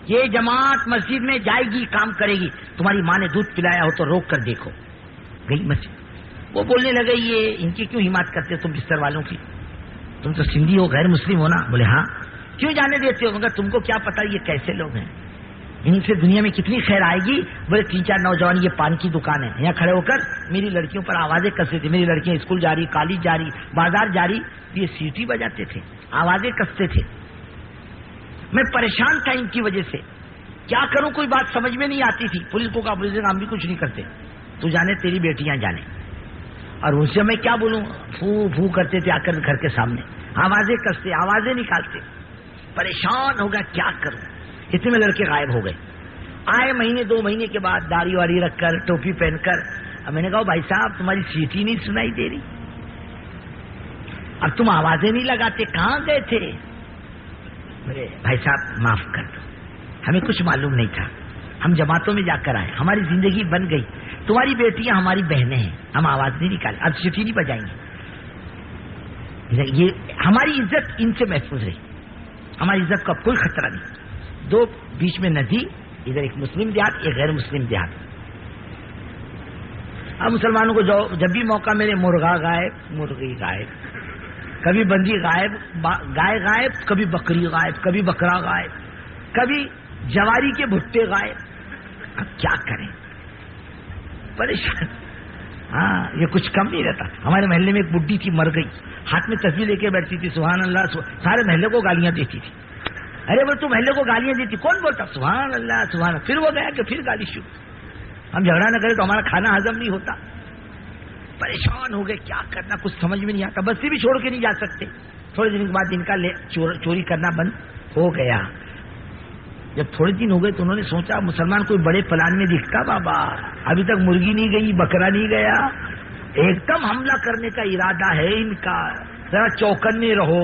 یہ جماعت مسجد میں جائے گی، کام کرے گی، تمہاری ماں نے دودھ پلایا ہو تو روک کر دیکھو. گئی مسجد. وہ بولنے لگے یہ ان کی کیوں حمایت کرتے تم بستر والوں کی؟ تم تو سندھی ہو، غیر مسلم ہو نا. بولے ہاں. کیوں جانے دیتے ہو؟ مگر تم کو کیا پتا یہ کیسے لوگ ہیں، ان سے دنیا میں کتنی خیر آئے گی. بولے 3-4 نوجوان، یہ پان کی دکان ہے، یہاں کھڑے ہو کر میری لڑکیوں پر آوازیں کستے تھے. میری لڑکیاں اسکول جاری، کالج جاری، بازار جاری، یہ سیٹی بجاتے تھے، آوازیں کستے تھے. میں پریشان تھا ان کی وجہ سے. کیا کروں، کوئی بات سمجھ میں نہیں آتی تھی. پولیس کو کہا، پولیس نے ہم بھی کچھ نہیں کرتے، تو جانے تیری بیٹیاں جانے. اور ان سے میں کیا بولوں، پھو پھو کرتے تھے آ کر گھر کے سامنے، آوازیں کستے، آوازیں نکالتے. پریشان ہو گیا کیا کروں. اتنے میں لڑکے غائب ہو گئے. آئے مہینے 2 مہینے کے بعد داڑھی واڑی رکھ کر، ٹوپی پہن کر. اب میں نے کہا بھائی صاحب تمہاری سیٹی نہیں سنائی دے رہی، اب تم آوازیں نہیں لگاتے، کہاں گئے تھے؟ بولے بھائی صاحب معاف کر دو، ہمیں کچھ معلوم نہیں تھا، ہم جماعتوں میں جا کر آئے، ہماری زندگی بن گئی. تمہاری بیٹیاں ہماری بہنیں ہیں، ہم آواز نہیں نکالیں، اب سیٹی نہیں بجائیں گے. یہ ہماری عزت ان سے محفوظ رہی، ہماری عزت کا کوئی خطرہ نہیں. 2 بیچ میں ندی، ادھر ایک مسلم دیہات، ایک غیر مسلم دیہات. اب مسلمانوں کو جب بھی موقع ملے، مرغا غائب، مرغی غائب، کبھی بندی غائب، گائے غائب، کبھی بکری غائب، کبھی بکرا غائب، کبھی جواری کے بھٹے غائب. اب کیا کریں، پریشان. ہاں یہ کچھ کم نہیں رہتا. ہمارے محلے میں ایک بڈھی تھی، مر گئی، ہاتھ میں تسبیح لے کے بیٹھتی تھی، سبحان اللہ سارے محلے کو گالیاں دیتی تھی. ارے وہ تو محلے کو گالیاں دیتی، کون بولتا سبحان اللہ سبحان اللہ. پھر وہ گیا کہ پھر گالی شروع. ہم جھگڑا نہ کریں تو ہمارا کھانا ہضم نہیں ہوتا. پریشان ہو گئے کیا کرنا، کچھ سمجھ میں نہیں آتا. بستی بھی چھوڑ کے نہیں جا سکتے. تھوڑے دن کے بعد ان کا چوری کرنا بند ہو گیا. جب تھوڑے دن ہو گئے تو انہوں نے سوچا مسلمان کوئی بڑے پلان میں دکھتا بابا، ابھی تک مرغی نہیں گئی، بکرا نہیں گیا، ایک دم حملہ کرنے کا ارادہ ہے ان کا، ذرا چوکنے رہو.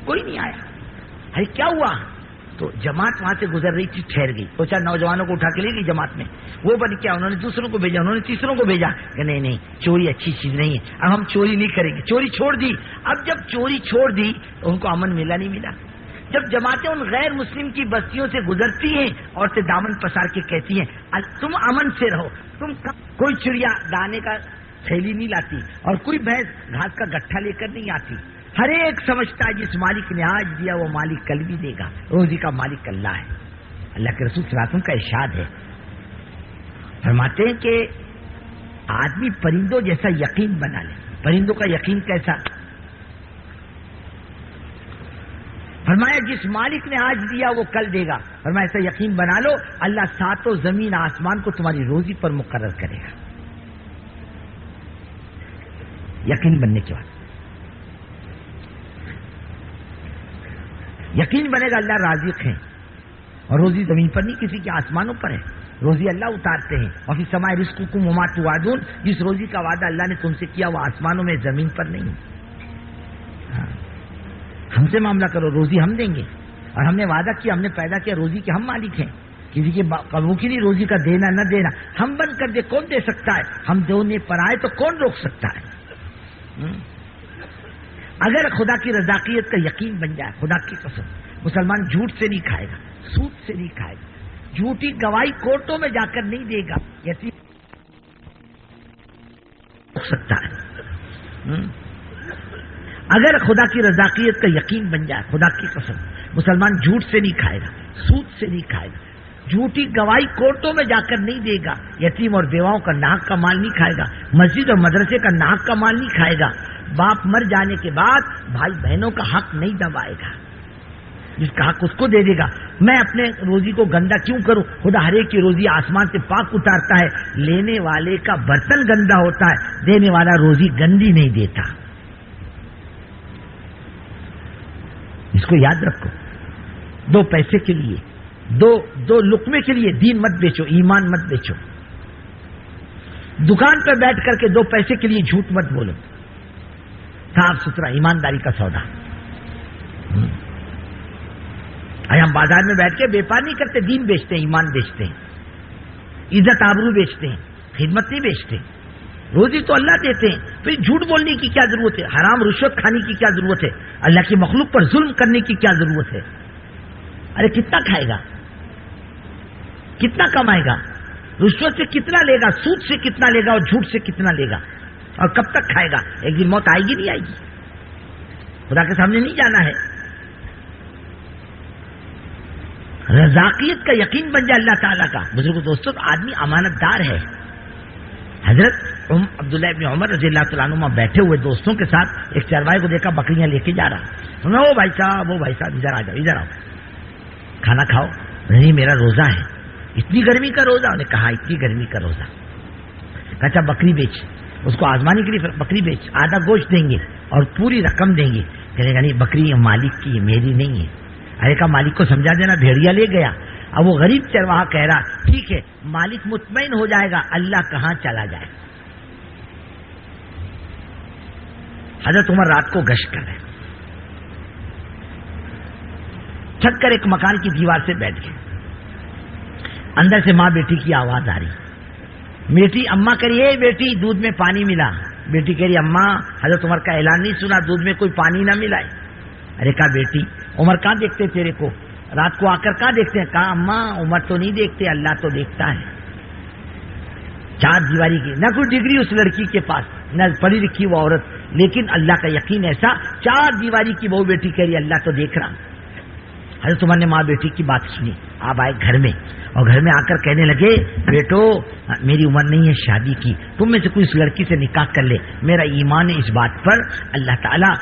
کوئی نہیں آیا. ارے کیا ہوا؟ تو جماعت وہاں سے گزر رہی تھی، ٹھہر گئی. 2-4 نوجوانوں کو اٹھا کے لے گئی جماعت میں. وہ بن کیا، انہوں نے دوسروں کو بھیجا، انہوں نے تیسروں کو بھیجا کہ نہیں چوری اچھی چیز نہیں ہے، اب ہم چوری نہیں کریں گے. چوری چھوڑ دی. اب جب چوری چھوڑ دی تو ان کو امن ملا نہیں ملا. جب جماعتیں ان غیر مسلم کی بستیوں سے گزرتی ہیں، عورتیں دامن پسار کے کہتی ہیں تم امن سے رہو. کوئی چڑیا دانے کا تھیلی نہیں لاتی اور کوئی بھینس گھاس کا گٹھا لے کر نہیں آتی. ہر ایک سمجھتا ہے جس مالک نے آج دیا وہ مالک کل بھی دے گا. روزی کا مالک اللہ ہے. اللہ کے رسول صلی اللہ علیہ وسلم کا ارشاد ہے، فرماتے ہیں کہ آدمی پرندوں جیسا یقین بنا لے. پرندوں کا یقین کیسا؟ فرمایا جس مالک نے آج دیا وہ کل دے گا. فرمایا ایسا یقین بنا لو اللہ 7 زمین آسمان کو تمہاری روزی پر مقرر کرے گا. یقین بننے کے بعد یقین بنے گا اللہ رازق ہے، اور روزی زمین پر نہیں کسی کے آسمانوں پر ہے. روزی اللہ اتارتے ہیں. اور فی السماء رزقکم وما توعدون، جس روزی کا وعدہ اللہ نے تم سے کیا وہ آسمانوں میں زمین پر نہیں. ہم سے معاملہ کرو، روزی ہم دیں گے. اور ہم نے وعدہ کیا، ہم نے پیدا کیا، روزی کے ہم مالک ہیں. کسی کے قبو کی نہیں روزی کا دینا نہ دینا. ہم بند کر دے کون دے سکتا ہے؟ ہم دینے پر آئے تو کون روک سکتا ہے؟ اگر خدا کی رضاقیت کا یقین بن جائے، خدا کی قسم مسلمان جھوٹ سے نہیں کھائے گا، سود سے نہیں کھائے گا، جھوٹی گواہی کورٹوں میں جا کر نہیں دے گا. یتیم روک سکتا ہے. اگر خدا کی رضاقیت کا یقین بن جائے، خدا کی قسم مسلمان جھوٹ سے نہیں کھائے گا، سود سے نہیں کھائے گا، جھوٹی گواہی کورٹوں میں جا کر نہیں دے گا، یتیم اور بیواؤں کا ناحق کا مال نہیں کھائے گا، مسجد اور مدرسے کا ناحق کا مال نہیں کھائے گا، باپ مر جانے کے بعد بھائی بہنوں کا حق نہیں دبائے گا، جس کا حق اس کو دے دے گا. میں اپنے روزی کو گندا کیوں کروں؟ خدا ہر ایک کی روزی آسمان سے پاک اتارتا ہے. لینے والے کا برتن گندا ہوتا ہے، دینے والا روزی گندی نہیں دیتا. اس کو یاد رکھو. 2 پیسے کے لیے، دو لقمے کے لیے دین مت بیچو، ایمان مت بیچو. دکان پہ بیٹھ کر کے 2 پیسے کے لیے جھوٹ مت بولو. صاف ستھرا ایمانداری کا سودا. ہم بازار میں بیٹھ کے بیپار نہیں کرتے، دین بیچتے ہیں، ایمان بیچتے ہیں، عزت آبرو بیچتے ہیں، خدمت نہیں بیچتے. روزی تو اللہ دیتے ہیں، پھر جھوٹ بولنے کی کیا ضرورت ہے؟ حرام رشوت کھانے کی کیا ضرورت ہے؟ اللہ کی مخلوق پر ظلم کرنے کی کیا ضرورت ہے؟ ارے کتنا کھائے گا, کتنا کمائے گا, رشوت سے کتنا لے گا, سود سے کتنا لے گا, اور جھوٹ سے کتنا لے گا, اور کب تک کھائے گا؟ ایک دن موت آئے گی نہیں آئے گی؟ خدا کے سامنے نہیں جانا ہے. رزاقیت کا یقین بن جائے اللہ تعالیٰ کا. بزرگوں دوستوں, آدمی امانت دار ہے. حضرت عبداللہ ابن عمر رضی اللہ تعالیٰ عنہ بیٹھے ہوئے دوستوں کے ساتھ ایک چرواہے کو دیکھا بکریاں لے کے جا رہا. انہوں نے, وہ بھائی صاحب ادھر آ جاؤ, ادھر آؤ, کھانا کھاؤ. نہیں میرا روزہ ہے. اتنی گرمی کا روزہ؟ انہوں نے کہا اتنی گرمی کا روزہ. کہا اچھا بکری بیچ, اس کو آزمانے کے لیے بکری بیچ, آدھا گوشت دیں گے اور پوری رقم دیں گے. کہنے کا نہیں, بکری مالک کی ہے, میری نہیں ہے. ارے کہا مالک کو سمجھا دینا, بھیڑیا لے گیا. اب وہ غریب چرواہا کہہ رہا ٹھیک ہے, مالک مطمئن ہو جائے گا, اللہ کہاں چلا جائے. حضرت عمر رات کو گشت کر رہے, چھت کر ایک مکان کی دیوار سے بیٹھ گئے. اندر سے ماں بیٹی کی آواز آ رہی. بیٹی اماں کہہ رہی ہے بیٹی دودھ میں پانی ملا. بیٹی کہہ رہی اماں حضرت عمر کا اعلان نہیں سنا, دودھ میں کوئی پانی نہ ملائے. ارے کہا بیٹی عمر کہاں دیکھتے تیرے کو, رات کو آ کر کہاں دیکھتے ہیں؟ کہا اماں عمر تو نہیں دیکھتے, اللہ تو دیکھتا ہے. چار دیواری کی, نہ کوئی ڈگری اس لڑکی کے پاس, نہ پڑھی لکھی وہ عورت, لیکن اللہ کا یقین ایسا. چار دیواری کی بہو بیٹی کہہ رہی اللہ تو دیکھ رہا. حضرت عمر نے ماں بیٹی کی بات سنی. آپ آئے گھر میں, اور گھر میں آ کر کہنے لگے بیٹو میری عمر نہیں ہے شادی کی, تم میں سے کوئی اس لڑکی سے نکاح کر لے. میرا ایمان ہے اس بات پر اللہ تعالیٰ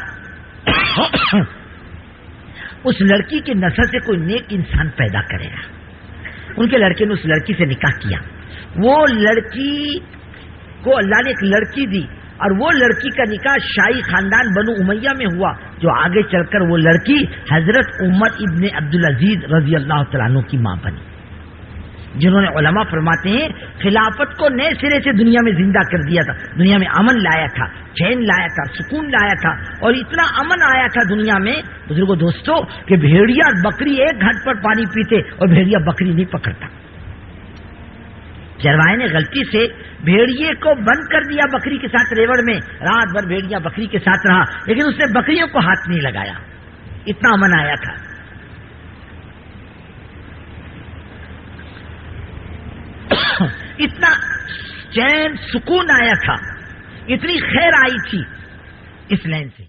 اس لڑکی کے نسل سے کوئی نیک انسان پیدا کرے گا. ان کے لڑکے نے اس لڑکی سے نکاح کیا. وہ لڑکی کو اللہ نے ایک لڑکی دی, اور وہ لڑکی کا نکاح شاہی خاندان بنو امیہ میں ہوا, جو آگے چل کر وہ لڑکی حضرت عمر ابن عبدالعزیز رضی اللہ تعالیٰ عنہ کی ماں بنی, جنہوں نے علماء فرماتے ہیں خلافت کو نئے سرے سے دنیا میں زندہ کر دیا تھا. دنیا میں امن لایا تھا, چین لایا تھا, سکون لایا تھا, اور اتنا امن آیا تھا دنیا میں بزرگوں دوستوں کہ بھیڑیا بکری ایک گھاٹ پر پانی پیتے اور بھیڑیا بکری نہیں پکڑتا. چرواہے نے غلطی سے بھیڑیے کو بند کر دیا بکری کے ساتھ ریوڑ میں. رات بھر بھیڑیا بکری کے ساتھ رہا, لیکن اس نے بکریوں کو ہاتھ نہیں لگایا. اتنا امن آیا تھا. اتنا چین سکون آیا تھا, اتنی خیر آئی تھی اس لائن سے.